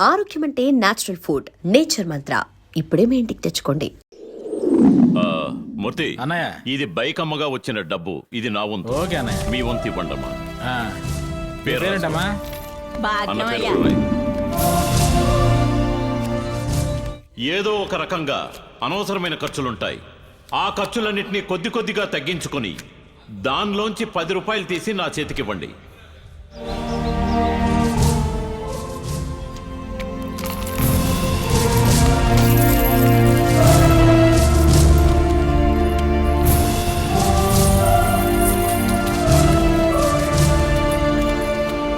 ఆరోగ్యం అంటే natural food. Nature మంత్ర ఇప్పుడే మీ ఇంటికి తెచ్చుకోండి. మూర్తి అన్నయ్య, ఇది బైక్ అమ్మగా వచ్చిన డబ్బు. ఇది నా వంతు. ఓకే అన్నయ్య. మీ వంతు ఇవ్వండమ్మా. పేరేంటమ్మా? అన్న పేరు రాయ్. ఏదో ఒక రకంగా అనవసరమైన ఖర్చులుంటాయి. ఆ ఖర్చులన్నింటినీ కొద్ది కొద్దిగా తగ్గించుకొని దానిలోంచి 10 రూపాయలు తీసి నా చేతికివ్వండి.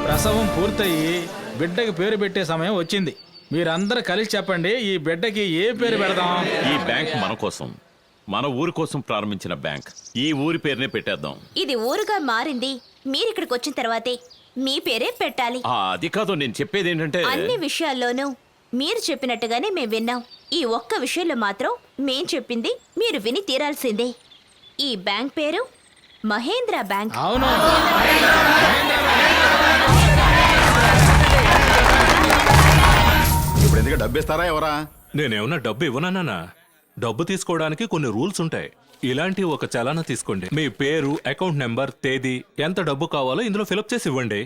ప్రసవం పూర్తయి బిడ్డకి పేరు పెట్టే సమయం వచ్చింది. మీరందరూ కలిసి చెప్పండి, ఈ బిడ్డకి ఏ పేరు పెడదాం? ఈ బ్యాంక్ మన కోసం, మన ఊరి కోసం ప్రారంభించిన బ్యాంక్. ఈ ఊరి పేరునే పెట్టేద్దాం. ఇది ఊరుగా మారింది మీరిక్కడికి వచ్చిన తర్వాతే. మీ పేరే పెట్టాలి. అది కాదు, నేను చెప్పేది ఏంటంటే అన్ని విషయాల్లోనూ మీరు చెప్పినట్టుగానే మేము విన్నాం. ఈ ఒక్క విషయంలో మాత్రం మేం చెప్పింది మీరు విని తీరాల్సిందే. ఈ బ్యాంక్ పేరు మహేంద్ర బ్యాంక్. అవును. ఇప్పుడు ఎందుకు డబ్బు ఇస్తారా ఎవరా? నేనేమన్నా డబ్బు ఇవ్వనన్నా? డబ్బు తీసుకోవడానికి కొన్ని రూల్స్ ఉంటాయి. ఇలాంటి ఒక చలానా తీసుకోండి. మీ పేరు, అకౌంట్ నెంబర్, తేదీ, ఎంత డబ్బు కావాలో ఇందులో ఫిలప్ చేసి ఇవ్వండి.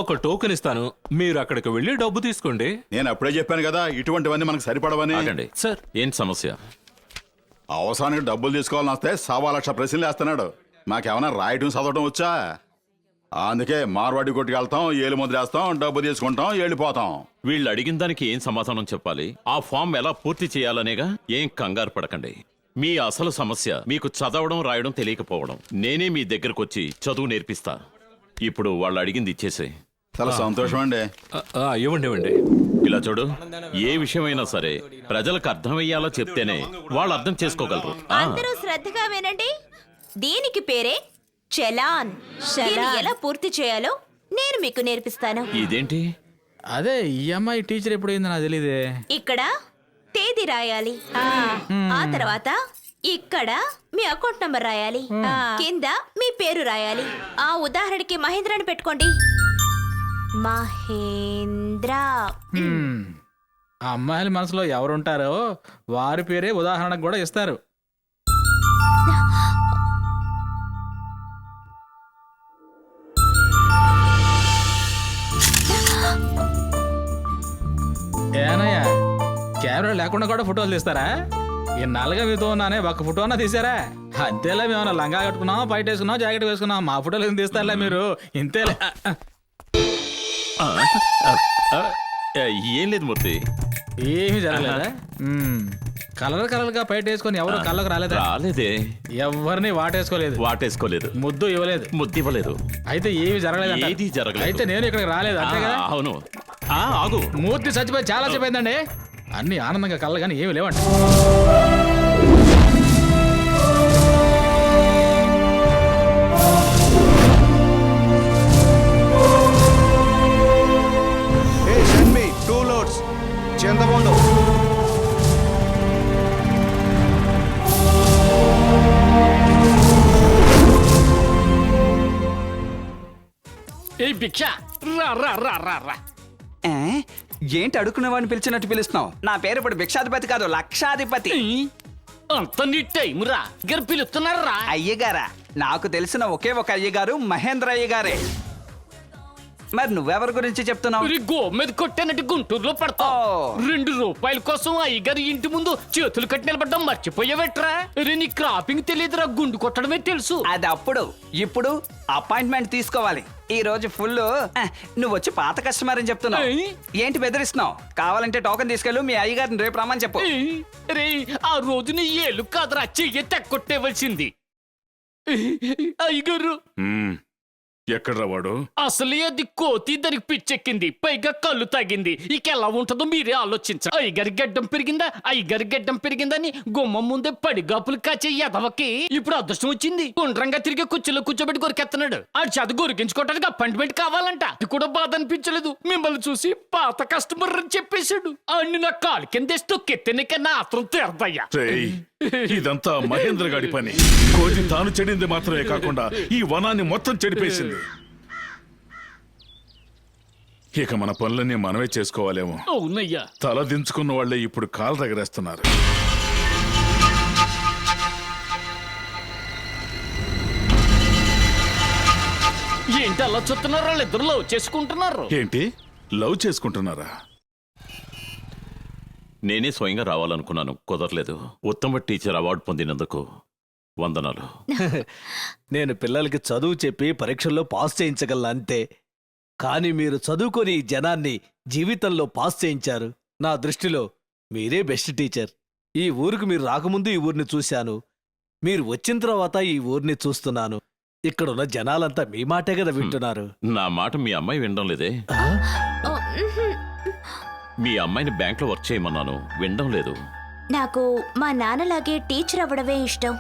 ఒక టోకెన్ ఇస్తాను, మీరు అక్కడికి వెళ్ళి డబ్బు తీసుకోండి. నేను అప్పుడే చెప్పాను కదా, ఇటువంటివన్నీ మనకు సరిపడవని. ఆగండి సార్. ఏం సమస్య? అవసరానికి డబ్బులు తీసుకోవాలని వస్తే 1,00,000 ప్రశ్నలు వేస్తున్నాడు. మాకేమైనా రాయటం చదవటం వచ్చా? అందుకే మార్వాడి కొట్టుకు వెళ్తాం, ఏలు ముద్రేస్తాం, డబ్బు తీసుకుంటాం, వెళ్ళిపోతాం. వీళ్ళు అడిగిన దానికి ఏం సమాధానం చెప్పాలి? ఆ ఫామ్ ఎలా పూర్తి చేయాలనేగా. ఏం కంగారు పడకండి. మీ అసలు సమస్య మీకు చదవడం రాయడం తెలియకపోవడం. నేనే మీ దగ్గరకు వచ్చి చదువు నేర్పిస్తా. ఇప్పుడు వాళ్ళు అడిగింది ఇచ్చేసే. చాలా సంతోషం అండి. ఇవ్వండి ఇవ్వండి. ఇలా చూడు, ఏ విషయమైనా సరే ప్రజలకు అర్థమయ్యేలా చెప్తేనే వాళ్ళు అర్థం చేసుకోగలరు. అందరూ శ్రద్ధగా వినండి. దీనికి పేరే చలాన్. దీన్ని ఎలా పూర్తి చేయాలో నేను మీకు నేర్పిస్తాను. ఇదేంటి? అదే ఈ అమ్మాయి టీచర్ ఎప్పుడైందో నాకు తెలియదే. ఇక్కడ తేదీ రాయాలి. ఆ తర్వాత ఇక్కడ మీ అకౌంట్ నంబర్ రాయాలి. కింద మీ పేరు రాయాలి. ఆ ఉదాహరణకి మహేంద్ర అని పెట్టుకోండి. మహేంద్ర. ఆ అమ్మాయిల మనసులో ఎవరుంటారో వారి పేరే ఉదాహరణకు కూడా ఇస్తారు. ఏనయ్యా, కెమెరా లేకుండా కూడా ఫోటోలు తీస్తారా? ఇన్నాళ్ళుగా మీతో ఉన్నానే, ఒక్క ఫోటో అన్నా తీసారా? అంతేలా మేమన్నా లంగా కట్టుకున్నాం, బయట వేసుకున్నాం, జాకెట్ వేసుకున్నాం, మా ఫోటోలు ఏం తీస్తారులే మీరు. ఇంతేలే. ఏం లేదు మూర్తి, ఏమీ జరగలేదా? కలర్ గా బయట వేసుకొని ఎవరు కళ్ళకు రాలేదా? రాలేదే. ఎవరిని వాటేసుకోలేదు, వాటేసుకోలేదు, ముద్దు ఇవ్వలేదు, ముద్దు ఇవ్వలేదు. అయితే ఏమి జరగలేదు. ఏది జరగలేదు. అయితే నేను ఇక్కడికి రాలేదు, అంతే కదా? అవును. ఆగు. మూర్తి చచ్చిపోయి చాలా చెప్పైందండి. అన్ని ఆనందంగా కళ్ళ కానీ ఏమి లేవండి. ఏంటి అడుక్కునే వాడిని పిలిచినట్టు పిలుస్తున్నావు? నా పేరు ఇప్పుడు భిక్షాధిపతి కాదు, లక్షాధిపతి. అంత నీ టైం రా గారు పిలుస్తున్నారా? అయ్యగారా? నాకు తెలిసిన ఒకే ఒక అయ్యగారు మహేంద్ర అయ్యగారే. మరి నువ్వెవరి గురించి చెప్తున్నావు? గో మీద కొట్టానంటే గుంటూరులో పడతావు. 2 రూపాయల కోసం అయ్యగారి ఇంటి ముందు చేతులు కట్టి నిలబడ్డం మర్చిపోయావెట్రా? నీ క్రాపింగ్ తెలియదురా, గుండు కొట్టడమే తెలుసు. అది అప్పుడు. ఇప్పుడు అపాయింట్మెంట్ తీసుకోవాలి. ఈ రోజు ఫుల్. నువ్వు వచ్చి పాత కస్టమర్ అని చెప్తున్నావు. ఏంటి బెదిరిస్తున్నావు? కావాలంటే టోకెన్ తీసుకెళ్ళు, మీ అయ్యగారిని రేపు రమ్మని చెప్పు. రే, ఆ రోజు నీ ఏళ్ళు కాదురా, చెయ్యి తెక్కొట్టేవలసింది. అయ్యగారు ఎక్కడ్రా వాడు? అసలే అది కోతి, దానికి పిచ్చెక్కింది, పైగా కళ్ళు తాగింది. ఇక ఎలా ఉంటుందో మీరే ఆలోచించండి. అయ్యగారి గడ్డం పెరిగిందా, అయ్యగారి గడ్డం పెరిగిందని గుమ్మం ముందే పడిగాపులు కాచే ఎదవకి ఇప్పుడు అదృష్టం వచ్చింది. గుండ్రంగా తిరిగి కుర్చీలో కూర్చోబెట్టి గొరికెత్తనాడు. ఆ చేత గొరికించుకోవడానికి అపాయింట్మెంట్ కావాలంట. అది కూడా బాధ అనిపించలేదు. మిమ్మల్ని చూసి పాత కస్టమర్ అని చెప్పేశాడు. అన్ని నా కాలు కింద తొక్కెత్తేనికన్నా ఆత్రం తీరదయ్యా. ఇదంతా మహేంద్ర గాడి పని. కోతి తాను చెడింది మాత్రమే కాకుండా ఈ వనాన్ని మొత్తం చెడిపేసింది. ఇక మన పనులన్నీ మనమే చేసుకోవాలేమో. అవునయ్యా. తల దించుకున్న వాళ్ళే ఇప్పుడు కాలు రగరేస్తున్నారు. ఏంటి అలా చూస్తున్నారు? వాళ్ళిద్దరు లవ్ చేసుకుంటున్నారు. ఏంటి లవ్ చేసుకుంటున్నారా? నేనే స్వయంగా రావాలనుకున్నాను, కుదరలేదు. ఉత్తమ టీచర్ అవార్డు పొందినందుకు వందనాలు. నేను పిల్లలకి చదువు చెప్పి పరీక్షల్లో పాస్ చేయించగలను అంతే. కానీ మీరు చదువుకొని ఈ జనాన్ని జీవితంలో పాస్ చేయించారు. నా దృష్టిలో మీరే బెస్ట్ టీచర్. ఈ ఊరికి మీరు రాకముందు ఈ ఊరిని చూశాను, మీరు వచ్చిన తర్వాత ఈ ఊరిని చూస్తున్నాను. ఇక్కడున్న జనాలంతా మీ మాటే కదా వింటున్నారు. నా మాట మీ అమ్మాయి వినడం లేదే. ఓ, మ్హూ. మీ అమ్మాయిని బ్యాంక్లో వర్క్ చేయమన్నాను, వినడం లేదు. నాకు మా నాన్నలాగే టీచర్ అవ్వడమే ఇష్టం.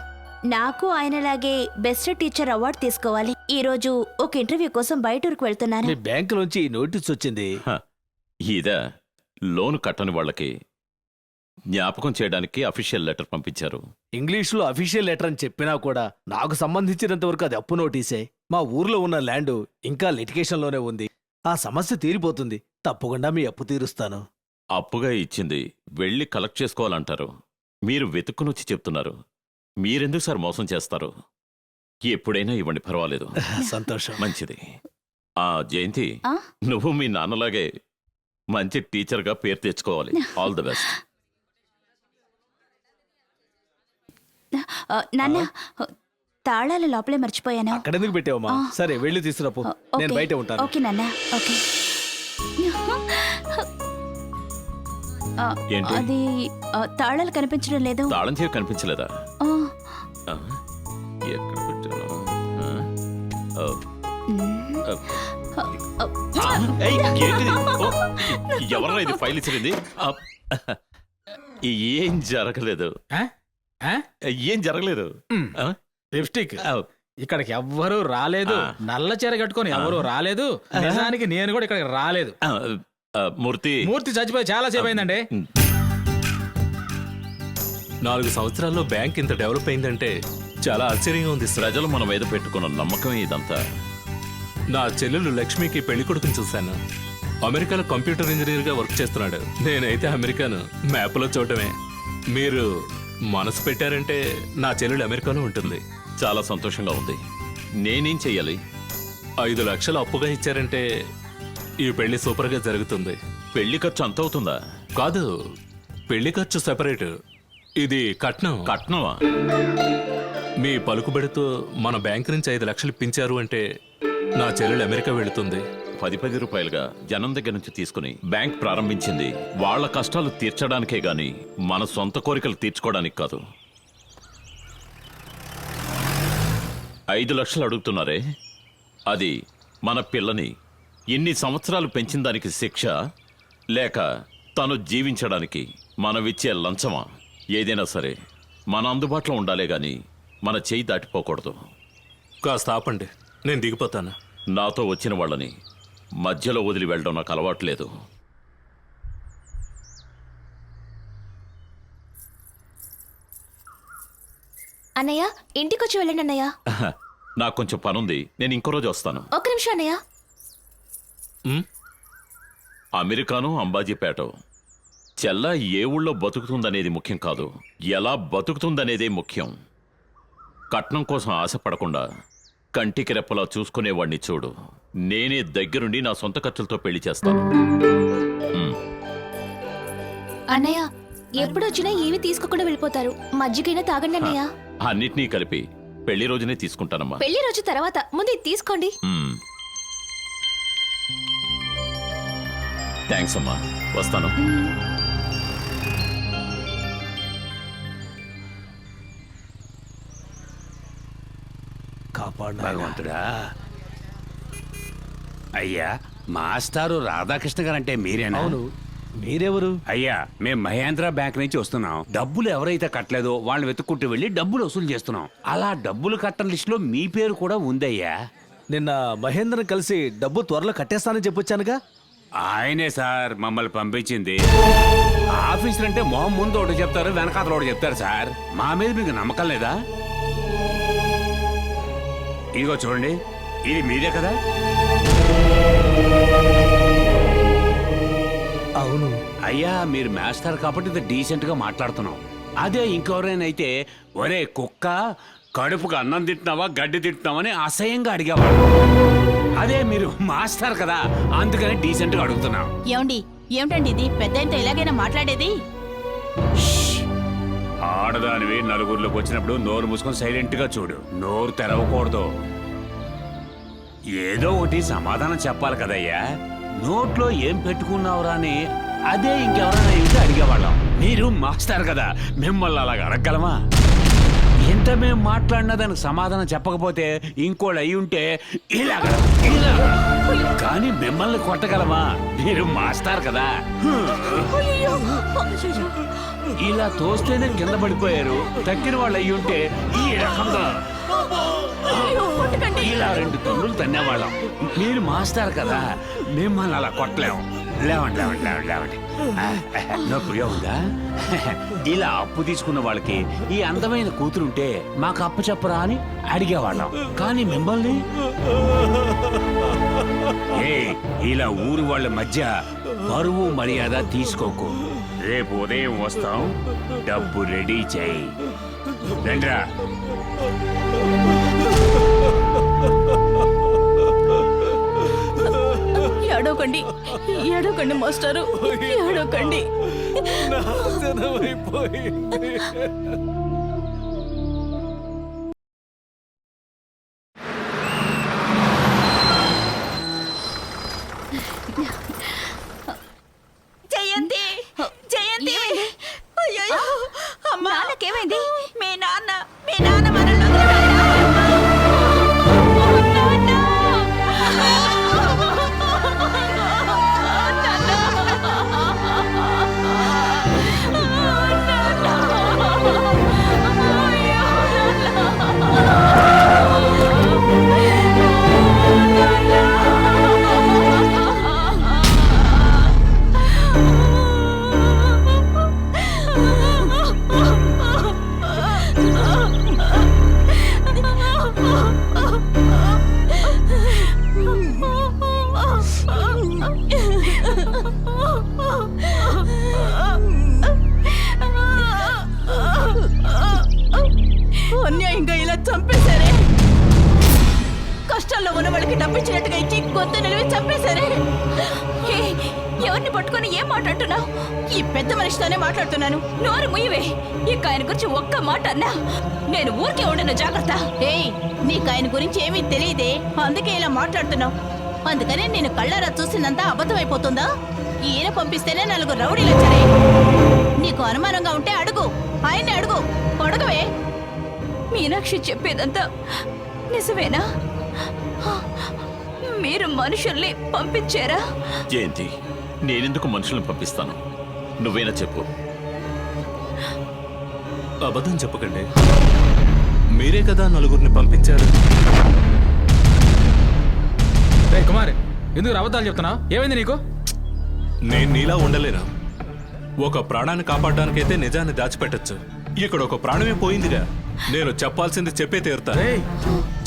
నాకు ఆయనలాగే బెస్ట్ టీచర్ అవార్డు తీసుకోవాలి. ఈ రోజు ఒక ఇంటర్వ్యూ కోసం బయట ఊరికి వెళ్తున్నాను. మీ బ్యాంకులోంచి ఈ నోటీస్ వచ్చింది. హ, ఇదా లోన్ కట్టని వాళ్ళకి జ్ఞాపకం చేయడానికి అఫీషియల్ లెటర్ పంపించారు. ఇంగ్లీష్లో అఫీషియల్ లెటర్ అని చెప్పినా కూడా నాకు సంబంధించినంత వరకు అది అప్పు నోటీసే. మా ఊర్లో ఉన్న ల్యాండ్ ఇంకా లిటిగేషన్లోనే ఉంది. ఆ సమస్య తీరిపోతుంది. తప్పకుండా మీ అప్పు తీరుస్తాను. అప్పుగా ఇచ్చింది వెళ్ళి కలెక్ట్ చేసుకోవాలంటారు. మీరు వెతుక్కునొచ్చి చెప్తున్నారు. మీరెందుకు సార్ మోసం చేస్తారు? ఎప్పుడైనా ఇవ్వండి, పర్వాలేదు. సంతోషం. మంచిది. ఆ జయంతి, ఆ? నువ్వు మీ నాన్నలాగే మంచి టీచర్గా పేరు తెచ్చుకోవాలి. All the best. నాన్న, తాళాలు లోపలే మర్చిపోయాను. అక్కడెందుకు పెట్టావమ్మా? సరే వెళ్ళి తీసుకురాపో, నేను బయట ఉంటాను. ఓకే నాన్న, ఓకే. ఆ, ఏంటి? అది తాళాలు కనిపించడం లేదు. తాళం చేయ కనిపించలేదా? ఆ, ఆ, ఎక్కడ పెట్టాను? ఆ, ఆ, ఏయ్, ఏంటిది? ఓ, ఎవరన్నా ఇది ఫైల్ ఇచ్చింది? ఏం జరగలేదు, ఆ? ఆ? ఏం జరగలేదు. ఆ? లిప్స్టిక్ ఆ, ఇక్కడికి ఎవ్వరూ రాలేదు. ఆ. నల్ల చీర కట్టుకొని ఎవరూ రాలేదు. నిజానికి నేను కూడా ఇక్కడికి రాలేదు. ఆ, ఆ, మూర్తి మూర్తి చచ్చిపోయి చాలా సేపు అయిందండి. 4 సంవత్సరాల్లో బ్యాంక్ ఇంత డెవలప్ అయిందంటే చాలా ఆశ్చర్యంగా ఉంది సార్. ప్రజలు మన మీద పెట్టుకున్న నమ్మకమే ఇదంతా. నా చెల్లెలు లక్ష్మికి పెళ్లి కొడుకుని చూశాను. అమెరికాలో కంప్యూటర్ ఇంజనీర్గా వర్క్ చేస్తున్నాడు. నేనైతే అమెరికాను మ్యాప్లో చూడటమే. మీరు మనసు పెట్టారంటే నా చెల్లెలు అమెరికాలో ఉంటుంది. చాలా సంతోషంగా ఉంది. నేనేం చెయ్యాలి? 5 లక్షలు అప్పుగా ఇచ్చారంటే ఈ పెళ్లి సూపర్గా జరుగుతుంది. పెళ్లి ఖర్చు అంత అవుతుందా? కాదు, పెళ్లి ఖర్చు సెపరేట్, ఇది కట్నం. కట్నమా? మీ పలుకుబడితో మన బ్యాంక్ నుంచి 5 లక్షలు ఇప్పించారు అంటే నా చెల్లెలు అమెరికా వెళుతుంది. 10 రూపాయలుగా జనం దగ్గర నుంచి తీసుకుని బ్యాంక్ ప్రారంభించింది వాళ్ళ కష్టాలు తీర్చడానికే గాని మన సొంత కోరికలు తీర్చుకోవడానికి కాదు. 5 లక్షలు అడుగుతున్నారే, అది మన పిల్లని ఇన్ని సంవత్సరాలు పెంచిన దానికి శిక్ష, లేక తను జీవించడానికి మనమిచ్చే లంచమా? ఏదైనా సరే మన అందుబాటులో ఉండాలే గాని మన చేయి దాటిపోకూడదు. కాస్త ఆపండి, నేను దిగిపోతాను. నాతో వచ్చిన వాళ్ళని మధ్యలో వదిలి వెళ్ళడం నాకు అలవాట్లేదు. అన్నయ్య, ఇంటికొచ్చి వెళ్ళండి అన్నయ్య. నాకు కొంచెం పనుంది, నేను ఇంకో రోజు వస్తాను. ఒక్క నిమిషం అన్నయ్య. అమెరికాను అంబాజీపేట చెల్ల ఏ ఊళ్ళో బతుకుతుందనేది ముఖ్యం కాదు, ఎలా బతుకుతుందనేదే ముఖ్యం. కట్నం కోసం ఆశపడకుండా కంటికి రెప్పలా చూసుకునేవాడిని చూడు. నేనే దగ్గరుండి నా సొంత ఖర్చులతో పెళ్లి చేస్తాను. అన్నయ్య, ఎప్పుడొచ్చినా ఏమి తీసుకోకుండా వెళ్ళిపోతారు. మజ్జిగైనా తాగండి అన్నయ్య. అన్నిటినీ కలిపి పెళ్లి రోజునే తీసుకుంటానమ్మా. పెళ్లి రోజు తర్వాత ముందు ఇది తీసుకోండి. థ్యాంక్స్ అమ్మా, వస్తాను. భగవంతుడా. అయ్యా, మాస్టారు రాధాకృష్ణ గారంటే మీరేనా? అవును, మీరెవరు? అయ్యా, మేం మహేంద్ర బ్యాంక్ నుంచి వస్తున్నాం. డబ్బులు ఎవరైతే కట్టలేదో వాళ్ళని వెతుక్కుంటూ వెళ్ళి డబ్బులు వసూలు చేస్తున్నాం. అలా డబ్బులు కట్టని లిస్టులో మీ పేరు కూడా ఉందయ్యా. నిన్న మహేంద్రని కలిసి డబ్బు త్వరలో కట్టేస్తానని చెప్పొచ్చానుగా. ఆయనే సార్ మమ్మల్ని పంపించింది. ఆఫీసర్ అంటే మొహం ముందు ఒకటి చెప్తారు, వెనకాతలు ఒకటి చెప్తారు సార్. మా మీద మీకు నమ్మకం లేదా? ఇదిగో చూడండి, ఇది మీదే కదా. అయ్యా మీరు మాస్టర్ కాబట్టి ఇది డీసెంట్ గా మాట్లాడుతున్నాం. అదే ఇంకెవరైనా అయితే ఒరే కుక్క కడుపుకు అన్నం తింటున్నావా గడ్డి తింటున్నావని అసహ్యంగా అడిగేవాడు. అదే మీరు మాస్టర్ కదా అందుకని డీసెంట్ గా అడుగుతున్నాం. ఏమిటండి ఇది పెద్ద ఇలాగైనా మాట్లాడేది? ఆడదానివి నలుగురిలోకి వచ్చినప్పుడు నోరు మూసుకొని సైలెంట్ గా చూడు, నోరు తెరవకూడదు. ఏదో ఒకటి సమాధానం చెప్పాలి కదయ్యా. నోట్లో ఏం పెట్టుకున్నావురా అని అదే ఇంకెవరైనా అయితే అడిగేవాళ్ళం. మీరు మాస్టర్ కదా మిమ్మల్ని అలాగ అడగలమా? ఎంత మేము మాట్లాడినా దానికి సమాధానం చెప్పకపోతే ఇంకోళ్ళు అయి ఉంటే ఇలాగ కానీ మిమ్మల్ని కొట్టగలమా? మీరు మాస్టర్ కదా. ఇలా తోస్తేనే కింద పడిపోయారు. తక్కిన వాళ్ళు అయ్యి ఉంటే ఈ రకంగా ఇలా 2 తన్నులు తన్నేవాళ్ళం. మీరు మాస్టర్ కదా మిమ్మల్ని అలా కొట్టలేము. లేవండి లేవండి లేవండి లేవండి. నొప్పిగా ఉందా? ఇలా అప్పు తీసుకున్న వాళ్ళకి ఈ అందమైన కూతురుంటే మాకు అప్పు చెప్పరా అని అడిగేవాళ్ళం. కానీ మిమ్మల్ని ఇలా ఊరు వాళ్ళ మధ్య పరువు మర్యాద తీసుకోకు. రేపు ఉదయం వస్తాం, డబ్బు రెడీ చేయి. రండ్రా. ఏడవకండి ఏడవకండి మాస్టారు, ఏడవకండి. జయంతి జయంతి, అయ్యో అమ్మా నాకేమైంది? మీ నాన్న మనల్ని అన్యాయంగా ఇలా చంపేశారే. కష్టాల్లో ఉన్న వాళ్ళకి డబ్బిచ్చినట్టుగా ఇచ్చి గొంతు నిలివి చంపేశారే. ఎవరిని పట్టుకొని ఏం మాట్లాడుతున్నావు? ఈ పెద్ద మనిషితోనే మాట్లాడుతున్నాను. నోరు ముయ్యవే. ఇక ఆయన గురించి ఒక్క మాట అన్నా నేను ఊరికే ఉండను. జాగ్రత్త. నీకు ఆయన గురించి ఏమీ తెలియదే, అందుకే ఇలా మాట్లాడుతున్నావు. అందుకనే నేను కళ్ళారా చూసిందంతా అబద్ధమైపోతుందా? ఈయన పంపిస్తేనే 4 రౌడీలు వచ్చారే. నీకు అనుమానంగా ఉంటే అడుగు, ఆయన్ని అడుగు. అడగవే. మీనాక్షి చెప్పేదంతా నిజమేనా? మీరు మనుషుల్ని పంపించారా? జయంతి, నేనెందుకు మనుషులను పంపిస్తాను? నువ్వేనా చెప్పు. అబద్ధం చెప్పకండి, మీరే కదా నలుగురిని పంపించారు. రే కుమార్, ఎందుకు అబద్ధాలు చెప్తున్నావు? ఏమైంది నీకు? నేను నీలా ఉండలేను. ఒక ప్రాణాన్ని కాపాడడానికైతే నిజాన్ని దాచిపెట్టచ్చు. ఇక్కడ ఒక ప్రాణమే పోయిందిగా. నేను చెప్పాల్సింది చెప్పే తీరుతా.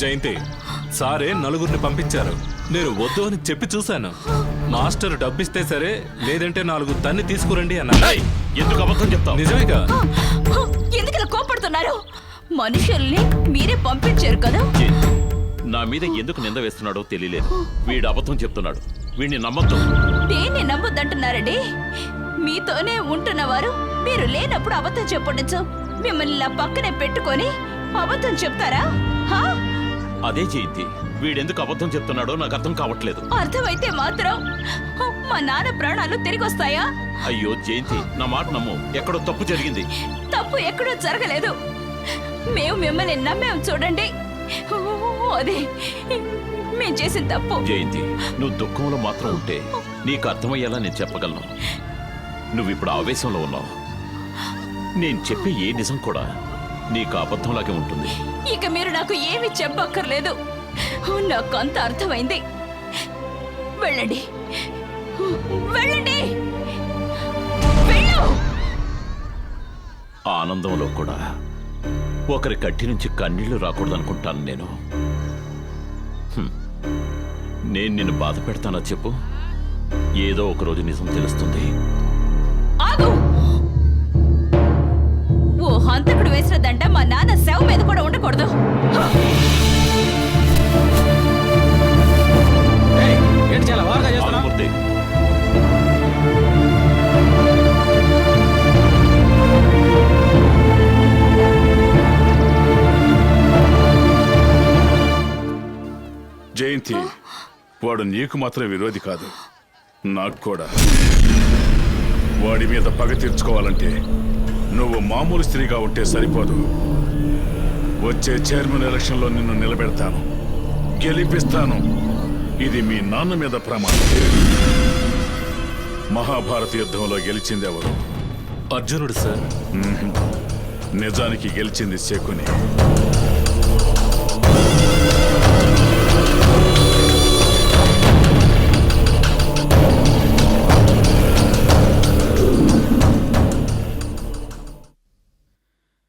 జయంతి, సారే నలుగురిని పంపించారు. నేను వద్దు అని చెప్పి చూశాను. మాస్టర్ డబ్బిస్తే సరే, లేదంటే 4 తన్ని తీసుకురండి అన్నా. ఎందుకు అబద్ధం చెప్తావు? నిజమేగా. ఎందుకు ఇలా కోపడుతున్నారు? మనుషుల్ని మీరే పంపించారు కదా. జయంతి, నా మీద ఎందుకు నింద వేస్తున్నాడో తెలియలేదు. వీడు అబద్ధం చెప్తున్నాడు. వీడిని నమ్మద్దు. దేన్ని నమ్మొద్దంటున్నారండి? మీతోనే ఉంటున్నవారు మీరు లేనప్పుడు అబద్ధం చెప్పొచ్చు. మిమ్మల్ని ఇలా పక్కనే పెట్టుకొని అబద్ధం చెప్తారా? అదే జయంతి, వీడెందుకు అబద్ధం చెప్తున్నాడో నాకు అర్థం కావట్లేదు. అర్థమైతే మాత్రం మా నాన్న ప్రాణాలు తిరిగి వస్తాయా? అయ్యో జయంతి, నా మాట నమ్ము. ఎక్కడో తప్పు జరిగింది. తప్పు ఎక్కడో జరగలేదు. మేము మిమ్మల్ని నమ్మాం చూడండి. అదే మేము చేసిన తప్పు. జయంతి, నువ్వు దుఃఖంలో మాత్రం ఉంటే నీకు అర్థమయ్యేలా నేను చెప్పగలను. నువ్వు ఇప్పుడు ఆవేశంలో ఉన్నావు. నేను చెప్పే ఏ నిజం కూడా నీకు అబద్ధంలాగే ఉంటుంది. ఇక మీరు నాకు ఏమి చెప్పక్కర్లేదు. నాకు అంత అర్థమైంది. వెళ్ళండి, వెళ్ళండి, వెళ్ళు. ఆనందంలో కూడా ఒకరి కట్టి నుంచి కన్నీళ్లు రాకూడదనుకుంటాను నేను. నేను నిన్ను బాధ పెడతానా చెప్పు? ఏదో ఒక రోజు నిజం తెలుస్తుంది. వేసిన దండ మా నాన్న శవ మీద కూడా ఉండకూడదు. ఏయ్, ఏంటి చాలా ఓవర్గా చేస్తున్నావు? మూర్తి, జయంతి, వాడు నీకు మాత్రం విరోధి కాదు, నాకు కూడా. వాడి మీద పగ తీర్చుకోవాలంటే నువ్వు మామూలు స్త్రీగా ఉంటే సరిపోదు. వచ్చే చైర్మన్ ఎలక్షన్లో నిన్ను నిలబెడతాను, గెలిపిస్తాను. ఇది మీ నాన్న మీద ప్రమాదం. మహాభారత యుద్ధంలో గెలిచింది ఎవరు? అర్జునుడు సార్. నిజానికి గెలిచింది శకుని.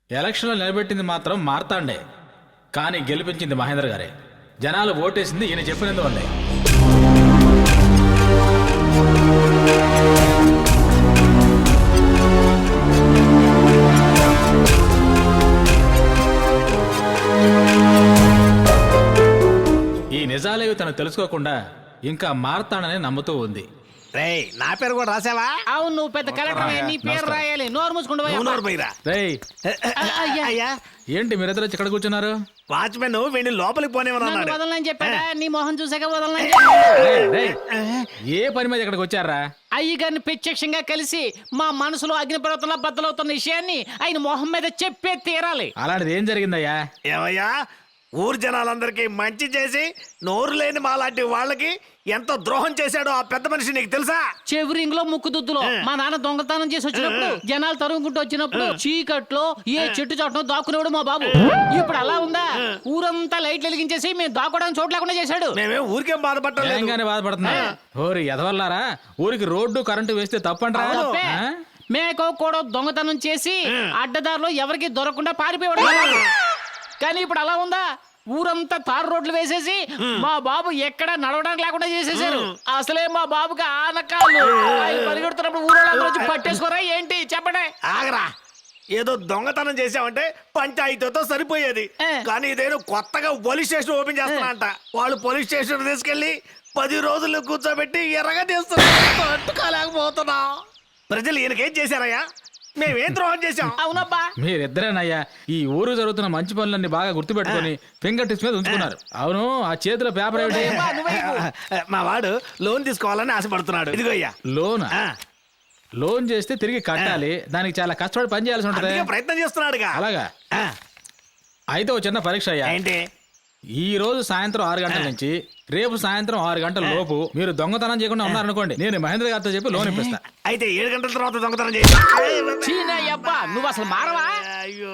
ఎలక్షన్లో నిలబెట్టింది మాత్రం మార్తాండే, కానీ గెలిపించింది మహేంద్ర గారే. జనాలు ఓటేసింది ఈయన చెప్పినందువల్లే. ఈ నిజాలేవి తను తెలుసుకోకుండా ఇంకా మారతాడని నమ్ముతూ ఉంది. రేయ్, నా పేరు కూడా రాసావా? అవును, నువ్వు పెద్ద కలెక్టర్, నీ పేరు రాయాలి. నోరు మూసుకుంటూ పోయి. రేయ్, అయ్యా, ఏంటి మీరిద్దరు ఇక్కడ కూర్చున్నారు? వాచ్మెన్ వీడిని లోపలికి పోనేమన్నాడు. వదలని చెప్పాడా? నీ మొహం చూసాక వదలని. రేయ్, రేయ్, ఏ పని మీద ఇక్కడికి వచ్చారా? అయ్యగారిని ప్రత్యక్షంగా కలిసి మా మనసులో అగ్నిపర్వతంలో బద్దలవుతున్న విషయాన్ని ఆయన మొహం మీద చెప్పే తీరాలి. అలాంటిది ఏం జరిగిందయ్యా? ఏమయ్యా, ఊరు జనాలందరికీ మంచి చేసి నోరు లేని మాలాంటి వాళ్ళకి ఎంత ద్రోహం చేశాడో ఆ పెద్ద మనిషి నీకు తెలుసా? చెవిరింగ్ లో ముక్కు దుద్దులో మా నాన్న దొంగతనం చేసి వచ్చినప్పుడు జనాలు తరుగుకుంటూ వచ్చినప్పుడు చీకట్లో ఏ చెట్టు చాటునో దాక్కునేవాడు మా బాబు. ఇప్పుడు అలా ఉందా? ఊరంతా లైట్లు వెలిగించేసి మేము దాక్కోవడానికి చోటు లేకుండా చేశాడు. మేమేం ఊరికేం బాధపడలేదు. ఏంగానే బాధపడుతున్నా? ఓరి ఎదవల్లారా, ఊరికి రోడ్డు కరెంటు వేస్తే తప్పంటారా? తప్పే. మేకో కూడా దొంగతనం చేసి అడ్డదారిలో ఎవరికి దొరకకుండా పారిపోయాడు. కానీ ఇప్పుడు అలా ఉందా? ఊరంతా తారు రోడ్లు వేసేసి మా బాబు ఎక్కడ నడవడానికి లేకుండా చేసేసారు. అసలే మా బాబుకి ఆనకాళ్ళు. ఆయన పరిగెడుతున్నప్పుడు ఊరోళ్ళందరూ వచ్చి పట్టేసుకోరా ఏంటి చెప్పండి? ఆగరా, ఏదో దొంగతనం చేసావంటే పంచాయతీతో సరిపోయేది. కానీ ఇదేదో కొత్తగా పోలీస్ స్టేషన్ ఓపెన్ చేస్తానంట. వాళ్ళు పోలీస్ స్టేషన్ తీసుకెళ్లి 10 రోజులు కూర్చోబెట్టి ఎర్రగా తీస్తున్నారు. పట్టుకోలేకపోతున్నా. ప్రజలు ఈయనకేం చేశారయ్యా? మేమేం ద్రోహం చేశాం? అవునబ్బా, మీరిద్దరేనయ్యా ఈ ఊరు జరుగుతున్న మంచి పనులన్నీ బాగా గుర్తుపెట్టుకుని ఫింగర్ టిప్స్ మీద ఉంచుకున్నారు. అవును, ఆ చేతిలో పేపర్ ఏమిటి? మా వాడు లోన్ తీసుకోవాలని ఆశపడుతున్నాడు. ఇదిగో అయ్యా లోన్. లోన్ చేస్తే తిరిగి కట్టాలి, దానికి చాలా కష్టపడి పని చేయాల్సి ఉంటది. ప్రయత్నం చేస్తున్నాడుగా. అలాగా? అయితే ఓ చిన్న పరీక్ష అయ్యా. ఏంటి? ఈ రోజు సాయంత్రం 6 గంటల నుంచి రేపు సాయంత్రం 6 గంటల లోపు మీరు దొంగతనం చేయకుండా ఉన్నారనుకోండి, నేను మహేంద్ర గారితో చెప్పి లోన్ ఇప్పిస్తా. అయితే 7 గంటల తర్వాత దొంగతనం చేసి చీనయ్యబ్బా నువ్వు అసలు మారవా?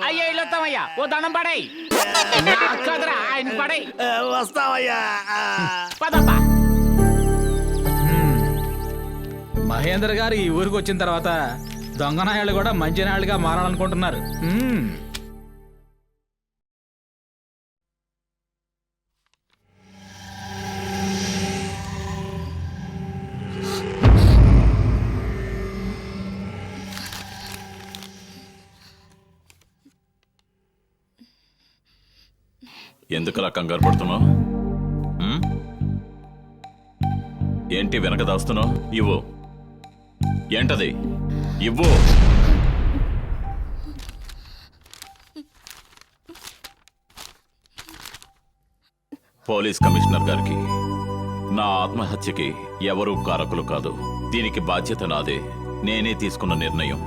అయ్యా ఇల్లొస్తామయ్యా, ఓ దండం పడేయ్. కదరా ఆయన పడేయ్. వస్తావయ్యా. పదబ్బా. మహేంద్ర గారు ఈ ఊరికి వచ్చిన తర్వాత దొంగనాయాళ్ళు కూడా మంచి నాయుడుగా మారాలనుకుంటున్నారు. ఎందుకలా కంగారు పడుతున్నావు? ఏంటి వెనక దాస్తున్నావు? ఇవ్వు. ఏంటది? ఇవ్వు. పోలీస్ కమిషనర్ గారికి నా ఆత్మహత్యకి ఎవరూ కారకులు కాదు. దీనికి బాధ్యత నాదే. నేనే తీసుకున్న నిర్ణయం.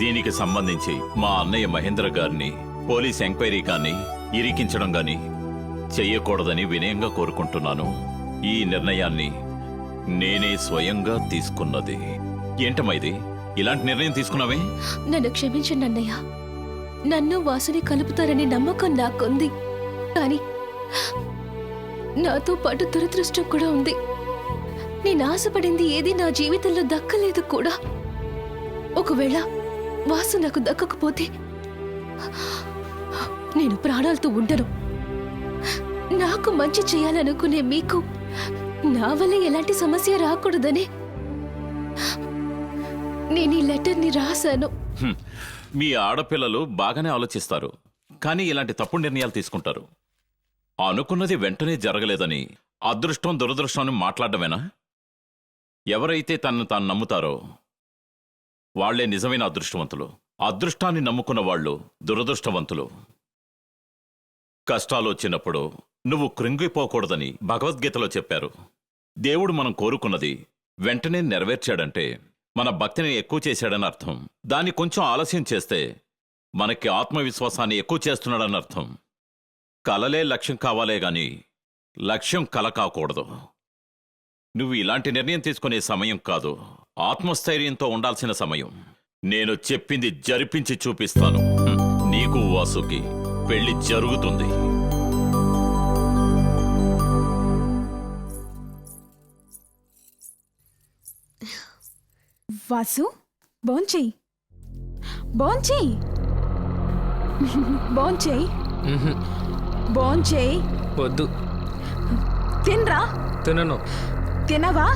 దీనికి సంబంధించి మా అన్నయ్య మహేంద్ర గారిని పోలీస్ ఎంక్వైరీ కానీ ఇరికించడం గాని చెయ్యకూడదని వినయంగా కోరుకుంటున్నాను. ఈ నిర్ణయాన్ని నేనే స్వయంగా తీసుకున్నది. ఏంటమ్మా ఇది? ఇలాంటి నిర్ణయం తీసుకున్నావే? నన్ను క్షమించండి అన్నయ్య. నన్ను వాసుని కలుపుతారని నమ్మకం నాకుంది, కానీ నాతో పాటు దురదృష్టం కూడా ఉంది. నేను ఆశపడింది ఏది నా జీవితంలో దక్కలేదు కూడా. ఒకవేళ వాసు నాకు దక్కకపోతే నేను ప్రాణాలతో ఉండను. నాకు మంచి చేయాలనుకునే మీకు నా వల్ల ఎలాంటి సమస్య రాకూడదని నేను ఈ లెటర్ని రాశాను. మీ ఆడపిల్లలు బాగానే ఆలోచిస్తారు కానీ ఇలాంటి తప్పుడు నిర్ణయాలు తీసుకుంటారు. అనుకున్నది వెంటనే జరగలేదని అదృష్టం దురదృష్టాన్ని మాట్లాడమేనా? ఎవరైతే తనను తాను నమ్ముతారో వాళ్లే నిజమైన అదృష్టవంతులు. అదృష్టాన్ని నమ్ముకున్న వాళ్ళు దురదృష్టవంతులు. కష్టాలు వచ్చినప్పుడు నువ్వు కృంగిపోకూడదని భగవద్గీతలో చెప్పారు. దేవుడు మనం కోరుకున్నది వెంటనే నెరవేర్చాడంటే మన భక్తిని ఎక్కువ చేశాడని అర్థం. దాన్ని కొంచెం ఆలస్యం చేస్తే మనకి ఆత్మవిశ్వాసాన్ని ఎక్కువ చేస్తున్నాడని అర్థం. కలలే లక్ష్యం కావాలే గాని లక్ష్యం కల కాకూడదు. నువ్వు ఇలాంటి నిర్ణయం తీసుకునే సమయం కాదు, ఆత్మస్థైర్యంతో ఉండాల్సిన సమయం. నేను చెప్పింది జరిపించి చూపిస్తాను. నీకు వాసుకి పెళ్లి జరుగుతుంది. వాసు భోంచేయి, భోంచేయి, భోంచేయి, భోంచేయి. వద్దు, తినరా. తినను. తినవా?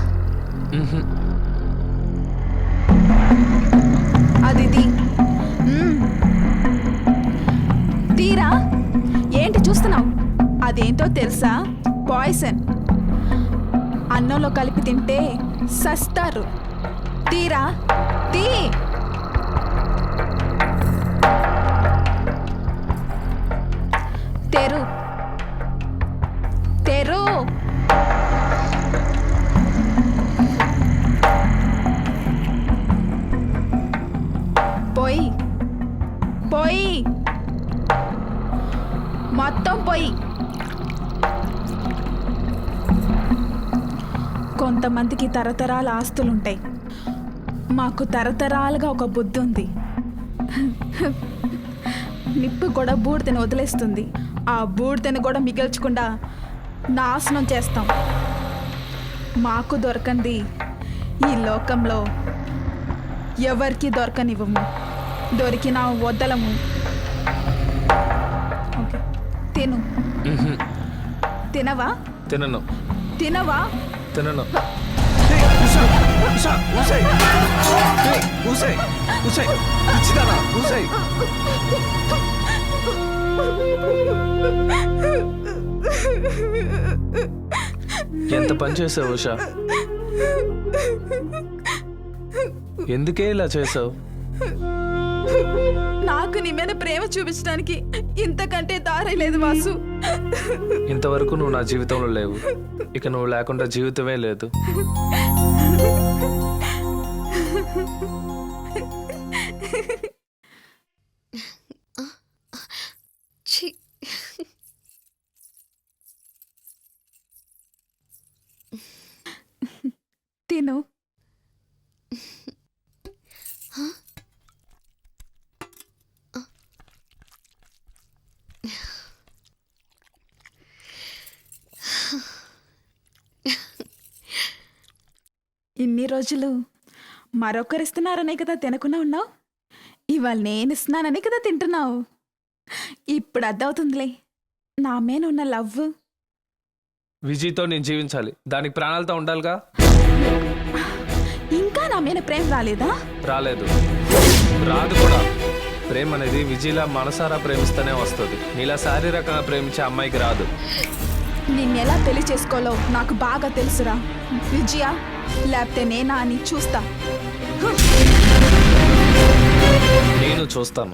అది తీ. తీరా. ఏంటి చూస్తున్నావు? అదేంటో తెలుసా? పాయిజన్. అన్నంలో కలిపి తింటే సస్తారు. తీరా, తీ. తెరు, తెరు. పోయి, పోయి, మొత్తం పోయి. కొంతమందికి తరతరాల ఆస్తులుంటాయి, మాకు తరతరాలుగా ఒక బుద్ధి ఉంది. నిప్పు కూడా బూడిదని వదిలేస్తుంది, ఆ బూడిదని కూడా మిగిల్చకుండా నాశనం చేస్తాం. మాకు దొరకంది ఈ లోకంలో ఎవరికి దొరకనివ్వము, దొరికినా వదలము. ఓకే, తిను. తినవా? తినను. తినవా? తినను. ఎంత పని చేసావు ఉషా? ఎందుకే ఇలా చేసావు? నాకు నీ మీద ప్రేమ చూపించడానికి ఇంతకంటే దారి లేదు వాసు. ఇంతవరకు నువ్వు నా జీవితంలో లేవు, ఇక నువ్వు లేకుండా జీవితమే లేదు. తిను. ఇన్ని రోజులు మరొకరిస్తున్నారనే కదా తినకుండా ఉన్నావు, ఇవాళ నేను ఇస్తున్నాననే కదా తింటున్నావు. ఇప్పుడు అర్థమవుతుందిలే నా మీద ఉన్న లవ్. విజయ్తో నేను జీవించాలి, దానికి ప్రాణాలతో ఉండాలిగా. ఇంకా నా మీద ప్రేమ రాలేదా? రాలేదు, రాదు కూడా. ప్రేమ అనేది విజయ్లా మనసారా ప్రేమిస్తూనే వస్తుంది, నీలా శారీరకంగా ప్రేమించే అమ్మాయికి రాదు. నిన్నెలా పెళ్లి చేసుకోవాలో నాకు బాగా తెలుసురా విజయ, లేకపోతే నేనా అని చూస్తా. నేను చూస్తాను.